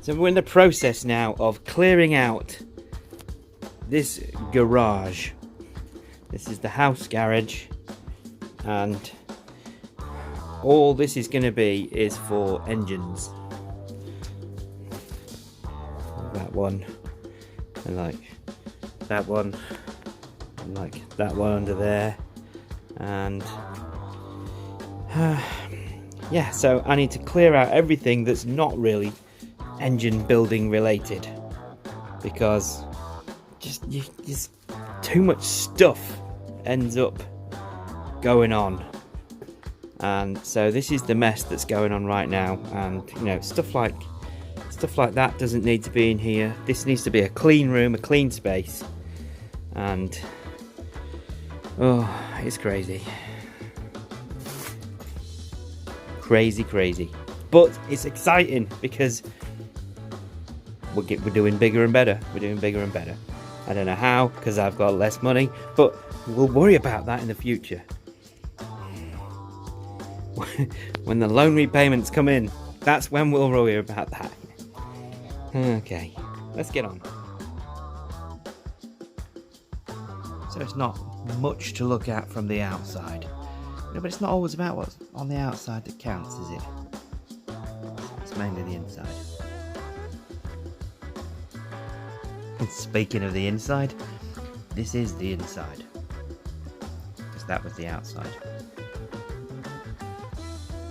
So we're in the process now of clearing out this garage. This is the house garage, and all this is going to be is for engines. That one, and like that one, and like that one under there, and yeah, so I need to clear out everything that's not really engine building related, because just too much stuff ends up going on. And so this is the mess that's going on right now, and you know, stuff like that doesn't need to be in here. This needs to be a clean room, a clean space, and oh, it's crazy, but it's exciting because we're doing bigger and better. I don't know how, because I've got less money, but we'll worry about that in the future. When the loan repayments come in, that's when we'll worry about that. Okay, let's get on. So it's not much to look at from the outside. No, but it's not always about what's on the outside that counts, is it? It's mainly the inside. And speaking of the inside, this is the inside, because that was the outside.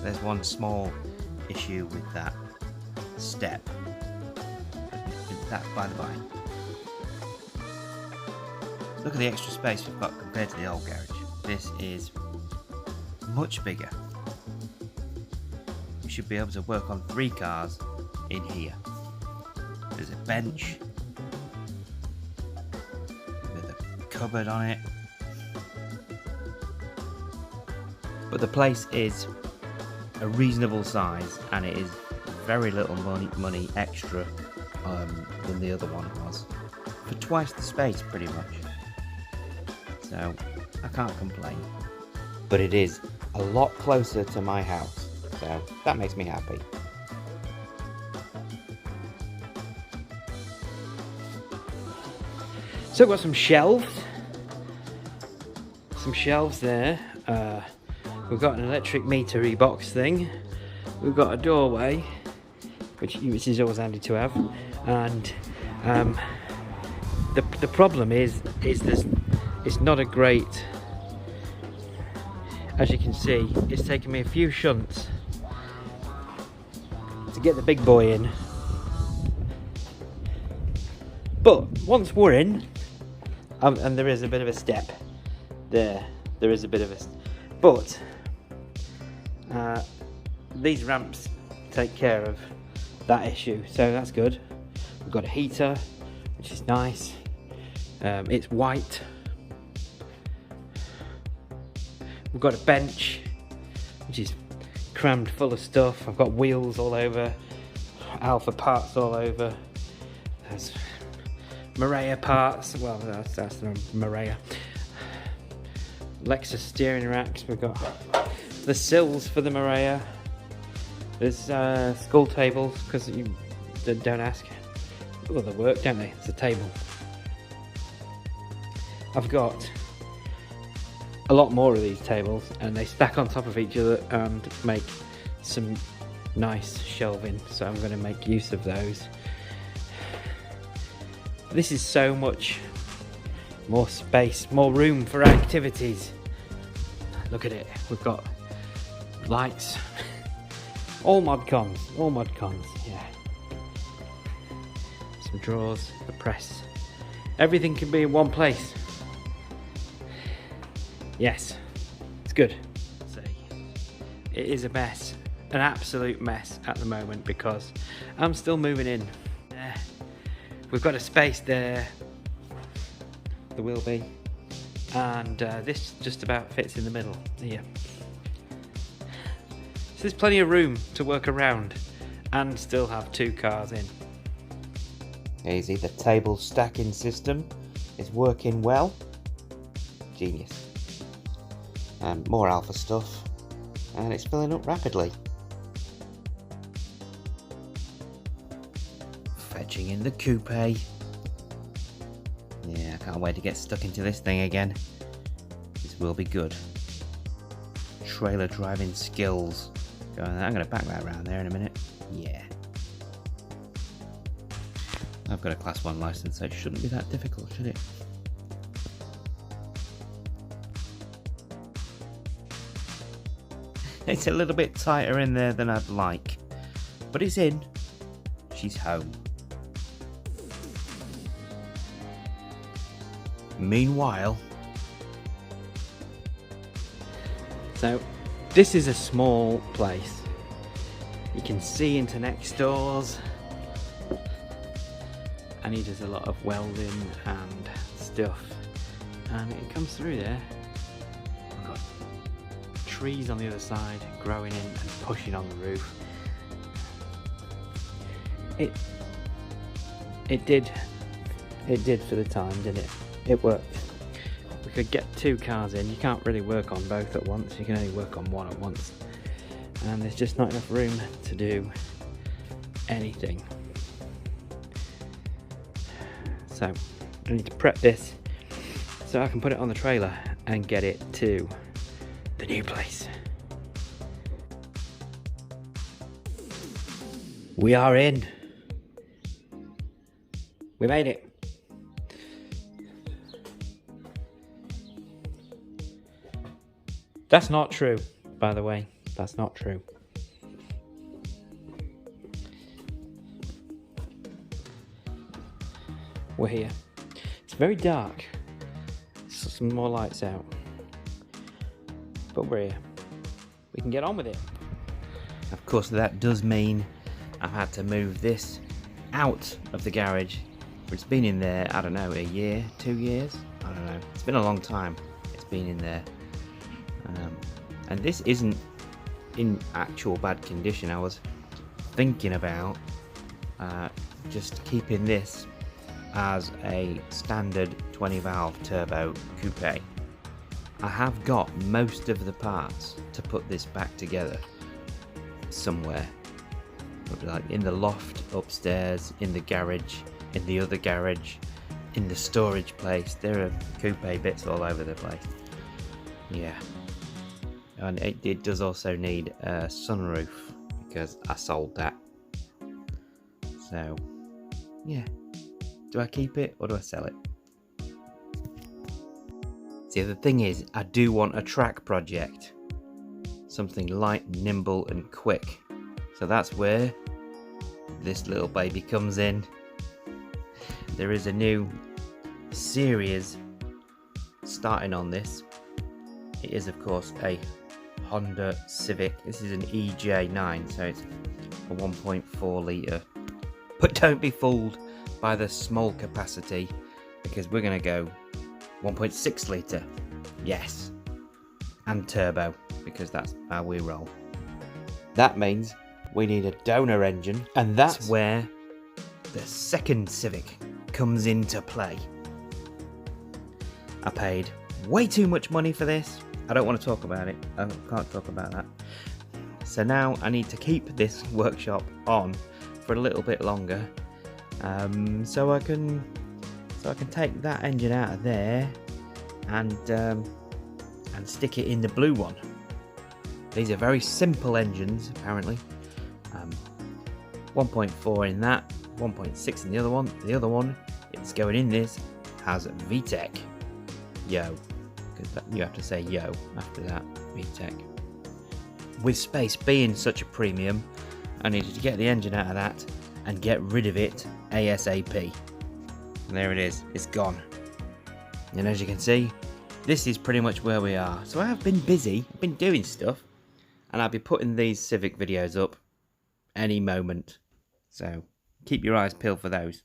There's one small issue with that step. That by the by. Look at the extra space we've got compared to the old garage. This is much bigger. We should be able to work on 3 cars in here. There's a bench with a cupboard on it. But the place is a reasonable size, and it is very little money extra than the other one was, for twice the space pretty much. So I can't complain, but it is a lot closer to my house, so that makes me happy. So I've got some shelves there. We've got an electric meter box thing. We've got a doorway, which is always handy to have. And the problem is it's not a great. As you can see, it's taken me a few shunts to get the big boy in. But once we're in, and there is a bit of a step there. There is a bit of a, but these ramps take care of that issue, so that's good. We've got a heater, which is nice. It's white. We've got a bench, which is crammed full of stuff. I've got wheels all over, Alpha parts all over. There's Mirea parts. Well, that's the Mirea. Lexus steering racks. We've got the sills for the Mirea. There's skull tables, because you don't ask. Well, they work, don't they? It's a table. I've got a lot more of these tables, and they stack on top of each other and make some nice shelving, so I'm going to make use of those. This is so much more space, more room for activities. Look at it, we've got lights. All mod cons, yeah. Some drawers, the press. Everything can be in one place. Yes, it's good. It is a mess, an absolute mess at the moment, because I'm still moving in. We've got a space there, there will be, and this just about fits in the middle here. So there's plenty of room to work around and still have 2 cars in. Easy, the table stacking system is working well. Genius. And more Alpha stuff, and it's filling up rapidly. Fetching in the coupe. Yeah, I can't wait to get stuck into this thing again. This will be good. Trailer driving skills. I'm going to back that around there in a minute. Yeah. I've got a class 1 license, so it shouldn't be that difficult, should it? It's a little bit tighter in there than I'd like. But it's in. She's home. Meanwhile... So, this is a small place. You can see into next doors. And he does a lot of welding and stuff. And it comes through there. We've got trees on the other side growing in and pushing on the roof. It did for the time, didn't it? It worked. We could get 2 cars in. You can't really work on both at once. You can only work on one at once. And there's just not enough room to do anything. So I need to prep this so I can put it on the trailer and get it to the new place. We are in. We made it. That's not true, by the way. That's not true. We're here. It's very dark. So some more lights out. But we're here. We can get on with it. Of course, that does mean I've had to move this out of the garage. It's been in there, I don't know, a year, 2 years? I don't know. It's been a long time. It's been in there. And this isn't in actual bad condition. I was thinking about just keeping this as a standard 20 valve turbo coupe. I have got most of the parts to put this back together somewhere. Like in the loft upstairs, in the garage, in the other garage, in the storage place. There are coupe bits all over the place. Yeah. And it does also need a sunroof because I sold that. So, yeah. Do I keep it or do I sell it? See, the thing is, I do want a track project. Something light, nimble and quick. So that's where this little baby comes in. There is a new series starting on this. It is, of course, a Honda Civic. This is an EJ9, so it's a 1.4 litre. But don't be fooled by the small capacity, because we're going to go 1.6 litre. Yes. And turbo, because that's how we roll. That means we need a donor engine, and that's where the second Civic comes into play. I paid way too much money for this. I don't want to talk about it. I can't talk about that. So now I need to keep this workshop on for a little bit longer, so I can take that engine out of there and stick it in the blue one. These are very simple engines, apparently. 1.4 in that, 1.6 in the other one. The other one, it's going in this, has VTEC. Yo. Because you have to say yo after that, VTEC. With space being such a premium, I needed to get the engine out of that and get rid of it ASAP. And there it is, it's gone. And as you can see, this is pretty much where we are. So I have been busy, I've been doing stuff, and I'll be putting these Civic videos up any moment. So keep your eyes peeled for those.